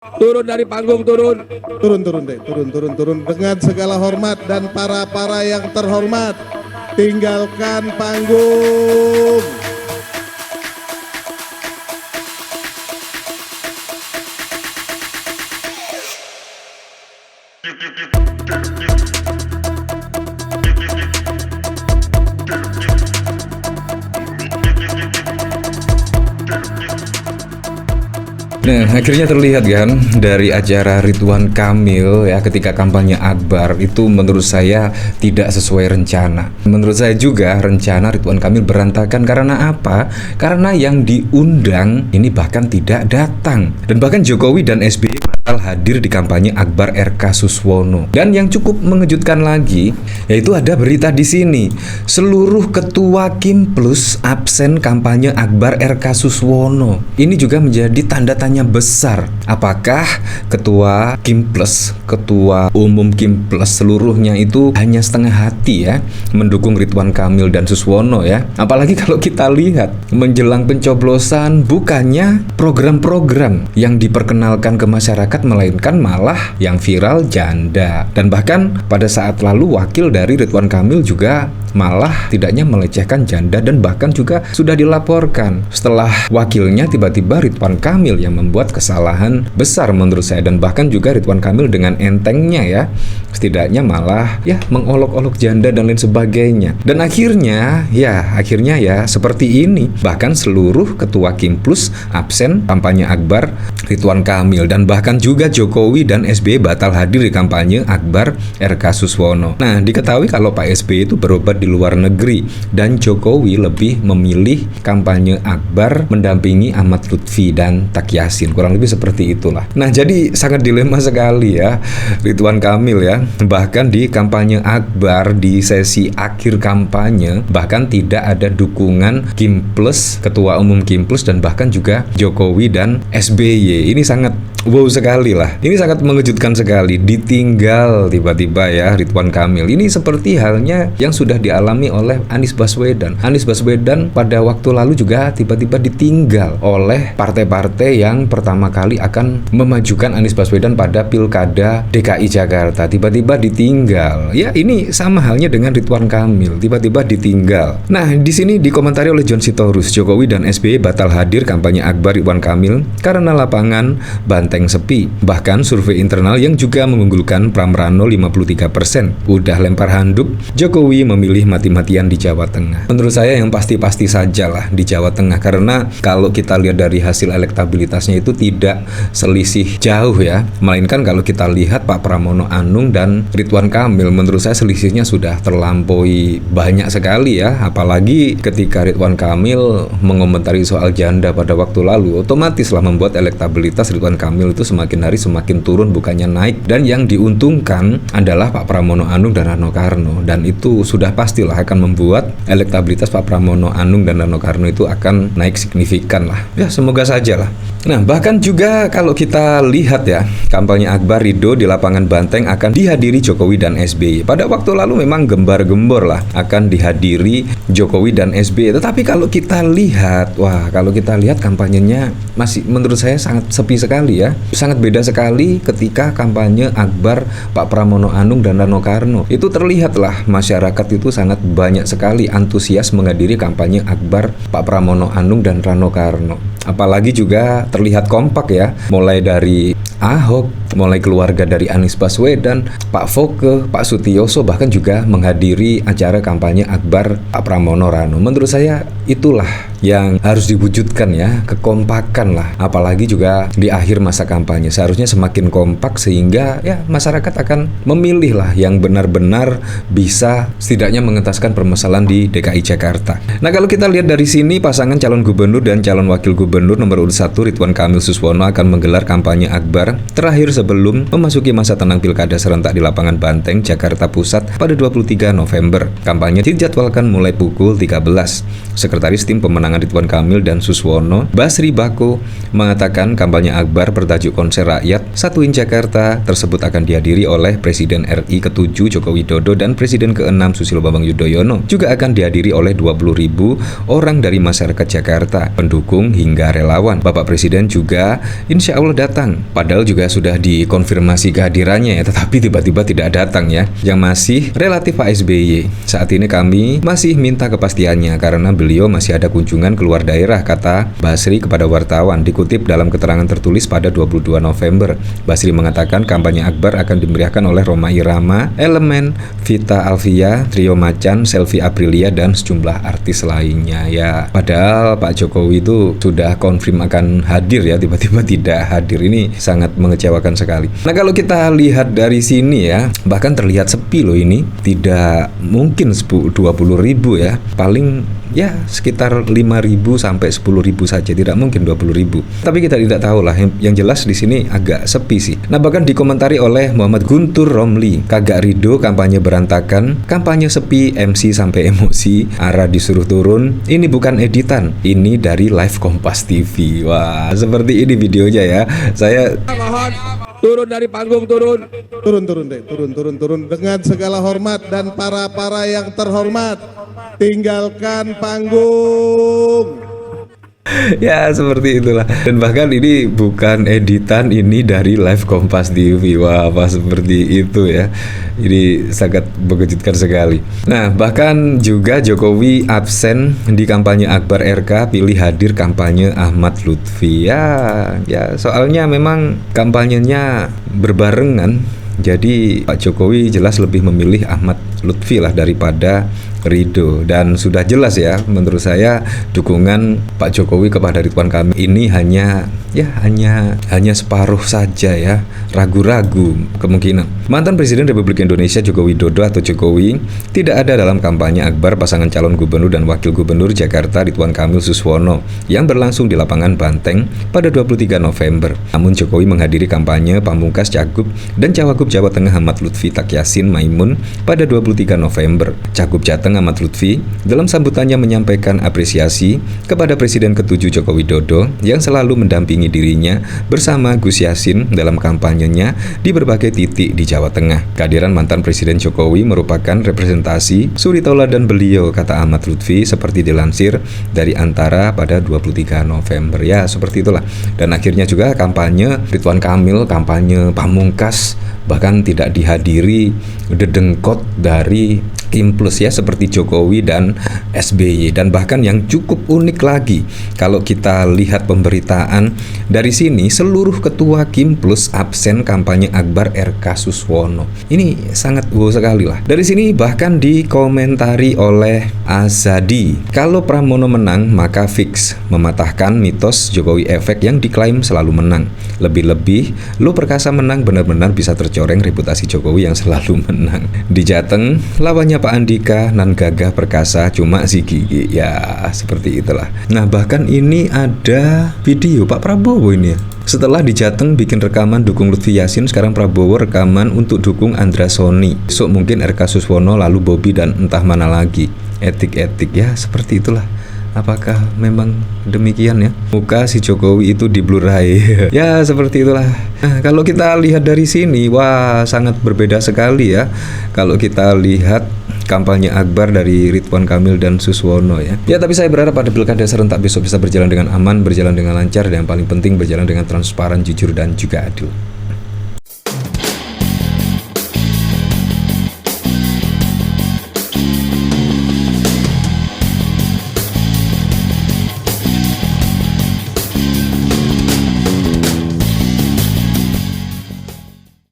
Turun dari panggung, turun. Turun dengan segala hormat dan para yang terhormat tinggalkan panggung. Nah, akhirnya terlihat kan dari acara Ridwan Kamil ya ketika kampanye Akbar itu menurut saya tidak sesuai rencana. Menurut saya juga rencana Ridwan Kamil berantakan karena apa? Karena yang diundang ini bahkan tidak datang. Dan bahkan Jokowi dan SBY batal hadir di kampanye Akbar RK Suswono. Dan yang cukup mengejutkan lagi yaitu ada berita di sini. Seluruh ketua Kim Plus absen kampanye Akbar RK Suswono. Ini juga menjadi tanda tanya besar. Apakah ketua Kim Plus, ketua umum Kim Plus seluruhnya itu hanya setengah hati ya mendukung Ridwan Kamil dan Suswono ya? Apalagi kalau kita lihat menjelang pencoblosan bukannya program-program yang diperkenalkan ke masyarakat melainkan malah yang viral janda. Dan bahkan pada saat lalu wakil dari Ridwan Kamil juga malah tidaknya melecehkan janda dan bahkan juga sudah dilaporkan. Setelah wakilnya tiba-tiba Ridwan Kamil yang membuat kesalahan besar menurut saya, dan bahkan juga Ridwan Kamil dengan entengnya ya setidaknya malah ya mengolok-olok janda dan lain sebagainya. Dan akhirnya ya seperti ini. Bahkan seluruh ketua Kim Plus absen kampanye Akbar Ridwan Kamil, dan bahkan juga Jokowi dan SBY batal hadir di kampanye Akbar RK Suswono. Nah, diketahui kalau Pak SBY itu berobat di luar negeri dan Jokowi lebih memilih kampanye Akbar mendampingi Ahmad Lutfi dan Tak Yasin, kurang lebih seperti itulah. Nah, jadi sangat dilema sekali ya Ridwan Kamil ya. Bahkan di kampanye Akbar di sesi akhir kampanye bahkan tidak ada dukungan Kim Plus, ketua umum Kim Plus, dan bahkan juga Jokowi dan SBY. Ini sangat wow sekali lah. Ini sangat mengejutkan sekali. Ditinggal tiba-tiba ya Ridwan Kamil. Ini seperti halnya yang sudah dialami oleh Anies Baswedan. Anies Baswedan pada waktu lalu juga tiba-tiba ditinggal oleh partai-partai yang pertama kali akan memajukan Anies Baswedan pada Pilkada DKI Jakarta. Tiba-tiba ditinggal. Ya, ini sama halnya dengan Ridwan Kamil. Tiba-tiba ditinggal. Nah, di sini dikomentari oleh John Sitorus, Jokowi dan SBY batal hadir kampanye Akbar Ridwan Kamil karena lapangan banteng sepi. Bahkan survei internal yang juga mengunggulkan Pramrano 53%. Udah lempar handuk, Jokowi memilih mati-matian di Jawa Tengah. Menurut saya yang pasti-pasti sajalah di Jawa Tengah, karena kalau kita lihat dari hasil elektabilitasnya itu tidak selisih jauh ya. Melainkan kalau kita lihat Pak Pramono Anung dan Ridwan Kamil, menurut saya selisihnya sudah terlampaui banyak sekali ya. Apalagi ketika Ridwan Kamil mengomentari soal janda pada waktu lalu, otomatislah membuat elektabilitas Ridwan Kamil itu semakin hari semakin turun bukannya naik. Dan yang diuntungkan adalah Pak Pramono Anung dan Rano Karno, dan itu sudah pastilah akan membuat elektabilitas Pak Pramono Anung dan Rano Karno itu akan naik signifikan lah. Ya, semoga saja lah. Nah, bahkan juga kalau kita lihat ya, kampanye Akbar Ridho di lapangan Banteng akan dihadiri Jokowi dan SBY. Pada waktu lalu memang gembar-gembor lah akan dihadiri Jokowi dan SBY. Tetapi kalau kita lihat, kalau kita lihat kampanyenya masih menurut saya sangat sepi sekali ya. Sangat beda sekali ketika kampanye Akbar Pak Pramono Anung dan Rano Karno. Itu terlihatlah masyarakat itu sangat banyak sekali antusias menghadiri kampanye Akbar Pak Pramono Anung dan Rano Karno. Apalagi juga terlihat kompak ya, mulai dari Ahok, mulai keluarga dari Anies Baswedan, Pak Foke, Pak Sutioso, bahkan juga menghadiri acara kampanye Akbar Pak Pramono Rano. Menurut saya itulah yang harus diwujudkan ya, kekompakan lah. Apalagi juga di akhir masa kampanye seharusnya semakin kompak sehingga ya masyarakat akan memilih lah yang benar-benar bisa setidaknya mengentaskan permasalahan di DKI Jakarta. Nah, kalau kita lihat dari sini pasangan calon gubernur dan calon wakil gubernur nomor urut 1 Ridwan Kamil Suswono akan menggelar kampanye Akbar terakhir sebelum memasuki memasuki masa tenang pilkada serentak di lapangan Banteng, Jakarta Pusat pada 23 November. Kampanye dijadwalkan mulai pukul 13. Sekretaris Tim Pemenangan Ridwan Kamil dan Suswono, Basri Bako, mengatakan kampanye akbar bertajuk Konser Rakyat Satuin Jakarta tersebut akan dihadiri oleh Presiden RI ke-7 Joko Widodo dan Presiden ke-6 Susilo Bambang Yudhoyono. Juga akan dihadiri oleh 20.000 orang dari masyarakat Jakarta, pendukung hingga relawan. Bapak Presiden juga insya Allah datang. Padahal juga sudah dikonfirmasi kehadirannya ya, tetapi tiba-tiba tidak datang ya. Yang masih relatif Pak SBY. Saat ini kami masih minta kepastiannya karena beliau masih ada kunjungan keluar daerah, kata Basri kepada wartawan. Dikutip dalam keterangan tertulis pada 22 November, Basri mengatakan kampanye akbar akan dimeriahkan oleh Rhoma Irama, Elemen, Vita Alvia, Trio Macan, Selvi Aprilia, dan sejumlah artis lainnya ya. Padahal Pak Jokowi itu sudah konfirm akan hadir ya, tiba-tiba tidak hadir. Ini sangat mengecewakan sekali. Nah, kalau kita lihat dari sini ya, bahkan terlihat sepi loh ini. Tidak mungkin 20.000 ya. Paling ya sekitar 5.000 sampai 10.000 saja, tidak mungkin 20.000. Tapi kita tidak tahu lah. Yang jelas di sini agak sepi sih. Nah, bahkan dikomentari oleh Muhammad Guntur Romli, kagak ridho kampanye berantakan, kampanye sepi, MC sampai emosi, Ara disuruh turun. Ini bukan editan, ini dari live Kompas TV. Wah, seperti ini videonya ya. Saya Mohon turun dari panggung, turun. Turun dengan segala hormat dan para yang terhormat, tinggalkan panggung. ya seperti itulah. Dan bahkan ini bukan editan, ini dari live Kompas TV. Wah, apa seperti itu ya. Ini sangat mengejutkan sekali. Nah, bahkan juga Jokowi absen di kampanye akbar RK, pilih hadir kampanye Ahmad Lutfi. Ya soalnya memang kampanyenya berbarengan. Jadi Pak Jokowi jelas lebih memilih Ahmad Lutfi lah daripada Ridho. Dan sudah jelas ya, menurut saya dukungan Pak Jokowi kepada Ridwan Kamil ini hanya separuh saja ya, ragu-ragu kemungkinan. Mantan Presiden Republik Indonesia Joko Widodo atau Jokowi tidak ada dalam kampanye akbar pasangan calon gubernur dan wakil gubernur Jakarta Ridwan Kamil Suswono yang berlangsung di lapangan Banteng pada 23 November. Namun Jokowi menghadiri kampanye pamungkas Cagup dan Cawagup Jawa Tengah Ahmad Lutfi Takyasin Maimun pada 23 November. Cagup Jateng Ahmad Lutfi dalam sambutannya menyampaikan apresiasi kepada Presiden ke-7 Joko Widodo yang selalu mendampingi dirinya bersama Gus Yassin dalam kampanyenya di berbagai titik di Jawa Tengah. Kehadiran mantan Presiden Jokowi merupakan representasi suri tauladan beliau, kata Ahmad Lutfi seperti dilansir dari Antara pada 23 November. Ya, seperti itulah. Dan akhirnya juga kampanye Ridwan Kamil, kampanye pamungkas, bahkan tidak dihadiri dedengkot dari Kim Plus ya, seperti Jokowi dan SBY. Dan bahkan yang cukup unik lagi, kalau kita lihat pemberitaan dari sini, seluruh ketua Kim Plus absen kampanye akbar RK Suswono. Ini sangat wow sekali lah. Dari sini bahkan dikomentari oleh Azadi, kalau Pramono menang maka fix mematahkan mitos Jokowi efek yang diklaim selalu menang. Lebih-lebih Lu Perkasa menang, benar-benar bisa tercoreng reputasi Jokowi yang selalu menang. Di Jateng lawannya Pak Andika nan gagah perkasa cuma si gigi. Ya seperti itulah. Nah, bahkan ini ada video Pak Prabowo ini ya. Setelah di Jateng bikin rekaman dukung Lutfi Yassin, sekarang Prabowo rekaman untuk dukung Andra Soni. Besok mungkin RK Suswono, lalu Bobby dan entah mana lagi. Etik-etik ya, seperti itulah. Apakah memang demikian ya? Muka si Jokowi itu diblurai. Ya seperti itulah. Nah, kalau kita lihat dari sini, wah sangat berbeda sekali ya. Kalau kita lihat kampanye akbar dari Ridwan Kamil dan Suswono ya. Ya, tapi saya berharap pada pilkada serentak besok bisa berjalan dengan aman, berjalan dengan lancar, dan yang paling penting berjalan dengan transparan, jujur, dan juga adil.